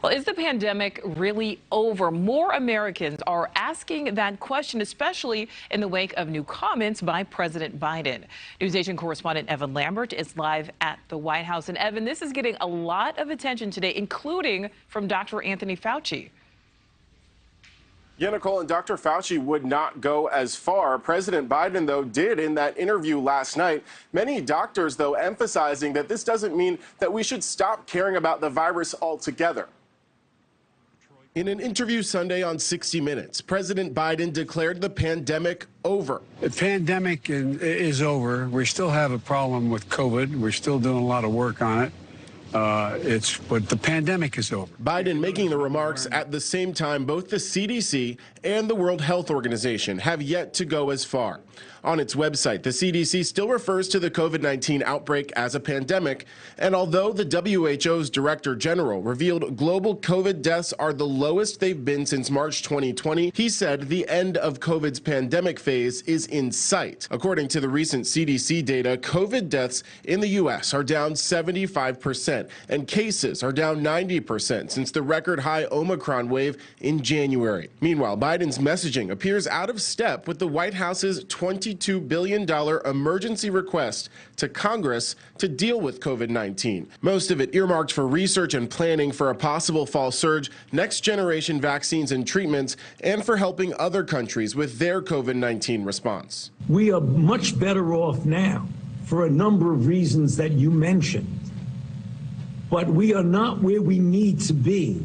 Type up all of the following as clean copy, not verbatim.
Well, is the pandemic really over? More Americans are asking that question, especially in the wake of new comments by President Biden. NewsNation correspondent Evan Lambert is live at the White House. And Evan, this is getting a lot of attention today, including from Dr. Anthony Fauci. Yeah, Nichole, and Dr. Fauci would not go as far. President Biden, though, did in that interview last night. Many doctors, though, emphasizing that this doesn't mean that we should stop caring about the virus altogether. In an interview Sunday on 60 Minutes, President Biden declared the pandemic over. The pandemic is over. We still have a problem with COVID. We're still doing a lot of work on it. But the pandemic is over. Biden making the remarks at the same time both the CDC and the World Health Organization have yet to go as far. On its website, the CDC still refers to the COVID-19 outbreak as a pandemic, and although the WHO's Director General revealed global COVID deaths are the lowest they've been since March 2020, he said the end of COVID's pandemic phase is in sight. According to the recent CDC data, COVID deaths in the U.S. are down 75%, and cases are down 90% since the record high Omicron wave in January. Meanwhile, Biden's messaging appears out of step with the White House's $22 billion emergency request to Congress to deal with COVID-19. Most of it earmarked for research and planning for a possible fall surge, next-generation vaccines and treatments, and for helping other countries with their COVID-19 response. We are much better off now for a number of reasons that you mentioned. But we are not where we need to be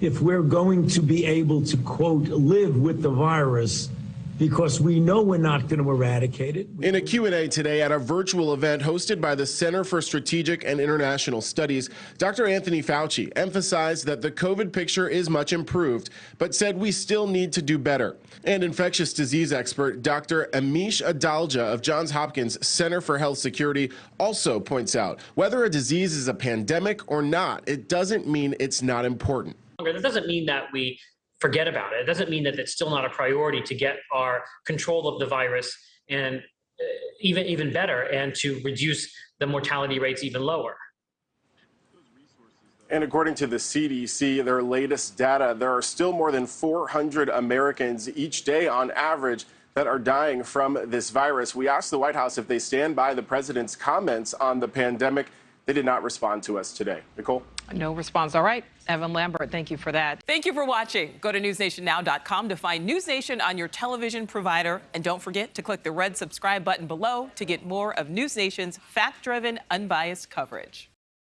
if we're going to be able to, quote, live with the virus, because we know we're not going to eradicate it. In a Q&A today at a virtual event hosted by the Center for Strategic and International Studies, Dr. Anthony Fauci emphasized that the COVID picture is much improved, but said we still need to do better. And infectious disease expert Dr. Amish Adalja of Johns Hopkins Center for Health Security also points out whether a disease is a pandemic or not, it doesn't mean it's not important. That doesn't mean that we forget about it. It doesn't mean that it's still not a priority to get our control of the virus and even better, and to reduce the mortality rates even lower. And according to the CDC, their latest data, there are still more than 400 Americans each day on average that are dying from this virus. We asked the White House if they stand by the president's comments on the pandemic. They did not respond to us today. Nichole? No response. All right. Evan Lambert, thank you for that. Thank you for watching. Go to newsnationnow.com to find NewsNation on your television provider. And don't forget to click the red subscribe button below to get more of NewsNation's fact-driven, unbiased coverage.